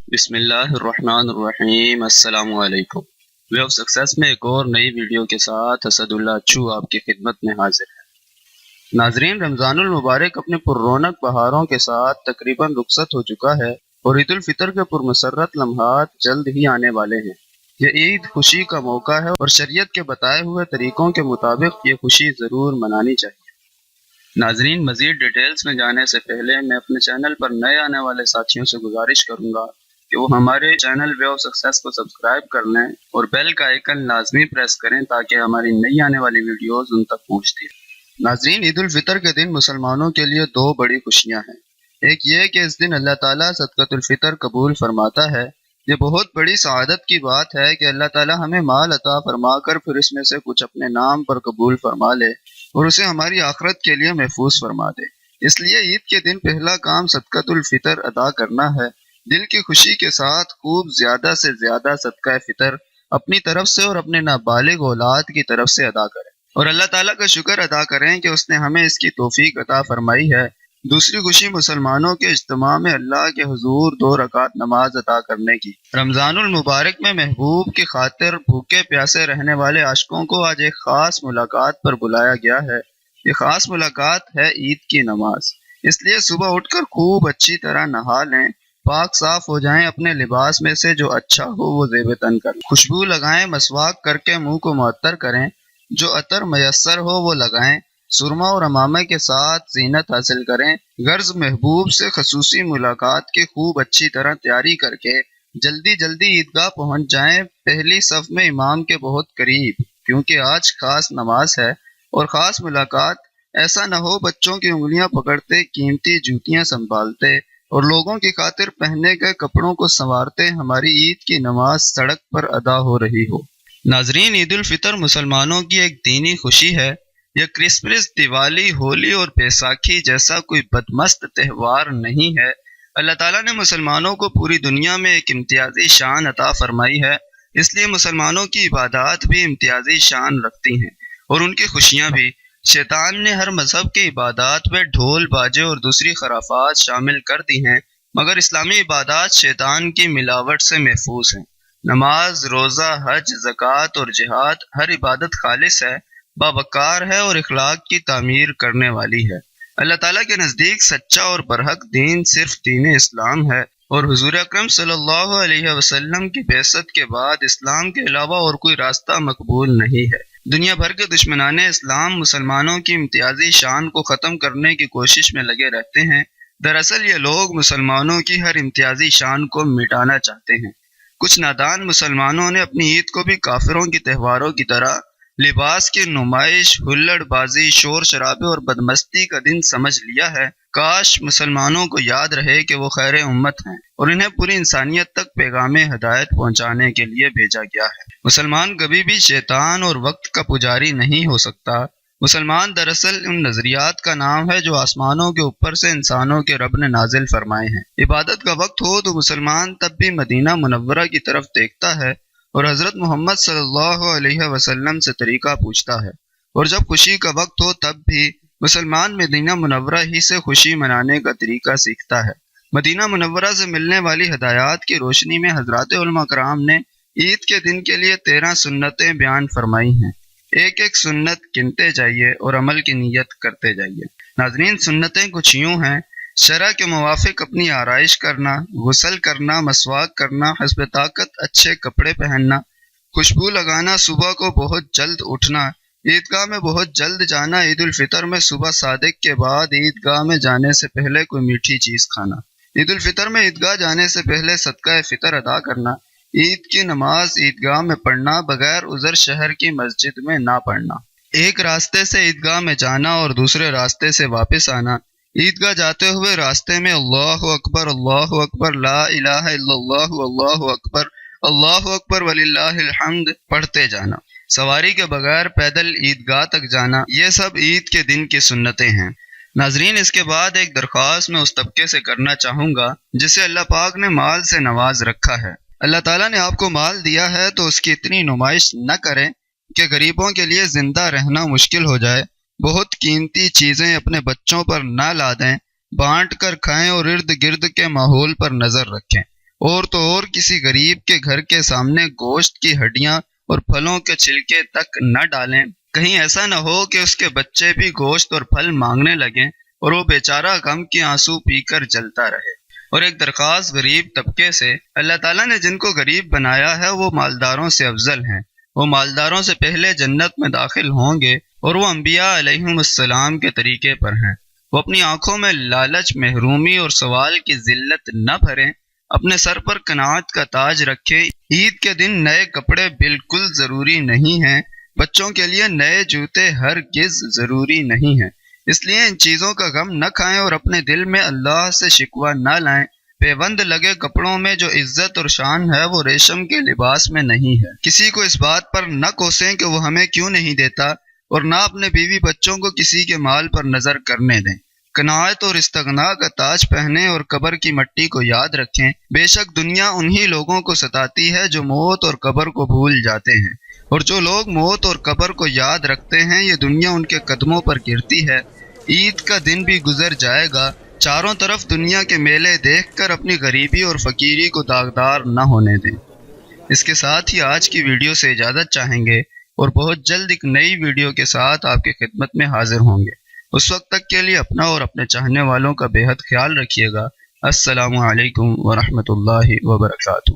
بسم اللہ الرحمن الرحیم۔ السلام علیکم۔ وے آف سکسیس میں ایک اور نئی ویڈیو کے ساتھ اسد اللہ اچھو آپ کی خدمت میں حاضر ہے۔ ناظرین، رمضان المبارک اپنے پر رونق بہاروں کے ساتھ تقریباً رخصت ہو چکا ہے اور عید الفطر کے پرمسرت لمحات جلد ہی آنے والے ہیں۔ یہ عید خوشی کا موقع ہے اور شریعت کے بتائے ہوئے طریقوں کے مطابق یہ خوشی ضرور منانی چاہیے۔ ناظرین، مزید ڈیٹیلز میں جانے سے پہلے میں اپنے چینل پر نئے آنے والے ساتھیوں سے گزارش کروں گا کہ وہ ہمارے چینل وے آف سکسیس کو سبسکرائب کر لیں اور بیل کا آئیکن لازمی پریس کریں تاکہ ہماری نئی آنے والی ویڈیوز ان تک پہنچتی ہیں۔ ناظرین، عید الفطر کے دن مسلمانوں کے لیے دو بڑی خوشیاں ہیں۔ ایک یہ کہ اس دن اللہ تعالیٰ صدقۃ الفطر قبول فرماتا ہے۔ یہ بہت بڑی سعادت کی بات ہے کہ اللہ تعالیٰ ہمیں مال عطا فرما کر پھر اس میں سے کچھ اپنے نام پر قبول فرما لے اور اسے ہماری آخرت کے لیے محفوظ فرما دے۔ اس لیے عید کے دن پہلا کام صدقۃ الفطر ادا کرنا ہے۔ دل کی خوشی کے ساتھ خوب زیادہ سے زیادہ صدقہ فطر اپنی طرف سے اور اپنے نابالغ اولاد کی طرف سے ادا کریں اور اللہ تعالیٰ کا شکر ادا کریں کہ اس نے ہمیں اس کی توفیق عطا فرمائی ہے۔ دوسری خوشی مسلمانوں کے اجتماع میں اللہ کے حضور 2 رکعت نماز ادا کرنے کی۔ رمضان المبارک میں محبوب کی خاطر بھوکے پیاسے رہنے والے عاشقوں کو آج ایک خاص ملاقات پر بلایا گیا ہے۔ یہ خاص ملاقات ہے عید کی نماز۔ اس لیے صبح اٹھ کر خوب اچھی طرح نہا لیں، پاک صاف ہو جائیں، اپنے لباس میں سے جو اچھا ہو وہ زیب تن کریں، خوشبو لگائیں، مسواک کر کے منہ کو معطر کریں، جو عطر میسر ہو وہ لگائیں، سرما اور امامہ کے ساتھ زینت حاصل کریں۔ غرض محبوب سے خصوصی ملاقات کی خوب اچھی طرح تیاری کر کے جلدی جلدی عیدگاہ پہنچ جائیں، پہلی صف میں امام کے بہت قریب، کیونکہ آج خاص نماز ہے اور خاص ملاقات۔ ایسا نہ ہو بچوں کی انگلیاں پکڑتے، قیمتی جوتیاں سنبھالتے اور لوگوں کی خاطر پہنے گئے کپڑوں کو سنوارتے ہماری عید کی نماز سڑک پر ادا ہو رہی ہو۔ ناظرین، عید الفطر مسلمانوں کی ایک دینی خوشی ہے۔ یہ کرسمس، دیوالی، ہولی اور بیساکھی جیسا کوئی بدمست تہوار نہیں ہے۔ اللہ تعالیٰ نے مسلمانوں کو پوری دنیا میں ایک امتیازی شان عطا فرمائی ہے، اس لیے مسلمانوں کی عبادات بھی امتیازی شان رکھتی ہیں اور ان کی خوشیاں بھی۔ شیطان نے ہر مذہب کی عبادات میں ڈھول باجے اور دوسری خرافات شامل کر دی ہیں، مگر اسلامی عبادات شیطان کی ملاوٹ سے محفوظ ہیں۔ نماز، روزہ، حج، زکوٰۃ اور جہاد، ہر عبادت خالص ہے، باوقار ہے اور اخلاق کی تعمیر کرنے والی ہے۔ اللہ تعالیٰ کے نزدیک سچا اور برحق دین صرف دین اسلام ہے اور حضور اکرم صلی اللہ علیہ وسلم کی بعثت کے بعد اسلام کے علاوہ اور کوئی راستہ مقبول نہیں ہے۔ دنیا بھر کے دشمنان اسلام مسلمانوں کی امتیازی شان کو ختم کرنے کی کوشش میں لگے رہتے ہیں۔ دراصل یہ لوگ مسلمانوں کی ہر امتیازی شان کو مٹانا چاہتے ہیں۔ کچھ نادان مسلمانوں نے اپنی عید کو بھی کافروں کی تہواروں کی طرح لباس کی نمائش، ہلڑ بازی، شور شرابے اور بدمستی کا دن سمجھ لیا ہے۔ کاش مسلمانوں کو یاد رہے کہ وہ خیر امت ہیں اور انہیں پوری انسانیت تک پیغام ہدایت پہنچانے کے لیے بھیجا گیا ہے۔ مسلمان کبھی بھی شیطان اور وقت کا پجاری نہیں ہو سکتا۔ مسلمان دراصل ان نظریات کا نام ہے جو آسمانوں کے اوپر سے انسانوں کے رب نے نازل فرمائے ہیں۔ عبادت کا وقت ہو تو مسلمان تب بھی مدینہ منورہ کی طرف دیکھتا ہے اور حضرت محمد صلی اللہ علیہ وسلم سے طریقہ پوچھتا ہے، اور جب خوشی کا وقت ہو تب بھی مسلمان مدینہ منورہ ہی سے خوشی منانے کا طریقہ سیکھتا ہے۔ مدینہ منورہ سے ملنے والی ہدایات کی روشنی میں حضرات علماء کرام نے عید کے دن کے لیے 13 سنتیں بیان فرمائی ہیں۔ ایک ایک سنت گنتے جائیے اور عمل کی نیت کرتے جائیے۔ ناظرین، سنتیں کچھ یوں ہیں: شرع کے موافق اپنی آرائش کرنا، غسل کرنا، مسواک کرنا، حسب طاقت اچھے کپڑے پہننا، خوشبو لگانا، صبح کو بہت جلد اٹھنا، عیدگاہ میں بہت جلد جانا، عید الفطر میں صبح صادق کے بعد عیدگاہ میں جانے سے پہلے کوئی میٹھی چیز کھانا، عید الفطر میں عیدگاہ جانے سے پہلے صدقہ فطر ادا کرنا، عید کی نماز عیدگاہ میں پڑھنا، بغیر عذر شہر کی مسجد میں نہ پڑھنا، ایک راستے سے عیدگاہ میں جانا اور دوسرے راستے سے واپس آنا، عیدگاہ جاتے ہوئے راستے میں اللہ اکبر لا الہ الا اللہ اکبر وللہ الحمد پڑھتے جانا، سواری کے بغیر پیدل عیدگاہ تک جانا، یہ سب عید کے دن کی سنتیں ہیں۔ ناظرین، اس کے بعد ایک درخواست میں اس طبقے سے کرنا چاہوں گا جسے اللہ پاک نے مال سے نواز رکھا ہے۔ اللہ تعالیٰ نے آپ کو مال دیا ہے تو اس کی اتنی نمائش نہ کریں کہ غریبوں کے لیے زندہ رہنا مشکل ہو جائے۔ بہت قیمتی چیزیں اپنے بچوں پر نہ لا دیں، بانٹ کر کھائیں اور ارد گرد کے ماحول پر نظر رکھیں۔ اور تو اور کسی غریب کے گھر کے سامنے گوشت کی ہڈیاں اور پھلوں کے چھلکے تک نہ ڈالیں، کہیں ایسا نہ ہو کہ اس کے بچے بھی گوشت اور پھل مانگنے لگیں اور وہ بیچارہ غم کے آنسو پی کر جلتا رہے۔ اور ایک درخواست غریب طبقے سے، اللہ تعالیٰ نے جن کو غریب بنایا ہے وہ مالداروں سے افضل ہیں، وہ مالداروں سے پہلے جنت میں داخل ہوں گے، اور وہ انبیاء علیہم السلام کے طریقے پر ہیں۔ وہ اپنی آنکھوں میں لالچ، محرومی اور سوال کی ذلت نہ بھریں، اپنے سر پر قناعت کا تاج رکھیں۔ عید کے دن نئے کپڑے بالکل ضروری نہیں ہیں، بچوں کے لیے نئے جوتے ہرگز ضروری نہیں ہیں، اس لیے ان چیزوں کا غم نہ کھائیں اور اپنے دل میں اللہ سے شکوہ نہ لائیں۔ پیوند لگے کپڑوں میں جو عزت اور شان ہے وہ ریشم کے لباس میں نہیں ہے۔ کسی کو اس بات پر نہ کوسیں کہ وہ ہمیں کیوں نہیں دیتا، اور نہ اپنے بیوی بچوں کو کسی کے مال پر نظر کرنے دیں۔ قناعت اور استغنا کا تاج پہنیں اور قبر کی مٹی کو یاد رکھیں۔ بے شک دنیا انہی لوگوں کو ستاتی ہے جو موت اور قبر کو بھول جاتے ہیں، اور جو لوگ موت اور قبر کو یاد رکھتے ہیں یہ دنیا ان کے قدموں پر گرتی ہے۔ عید کا دن بھی گزر جائے گا، چاروں طرف دنیا کے میلے دیکھ کر اپنی غریبی اور فقیری کو داغدار نہ ہونے دیں۔ اس کے ساتھ ہی آج کی ویڈیو سے اجازت چاہیں گے اور بہت جلد ایک نئی ویڈیو کے ساتھ آپ کی خدمت میں حاضر ہوں گے۔ اس وقت تک کے لیے اپنا اور اپنے چاہنے والوں کا بے حد خیال رکھیے گا۔ السلام علیکم ورحمۃ اللہ وبرکاتہ۔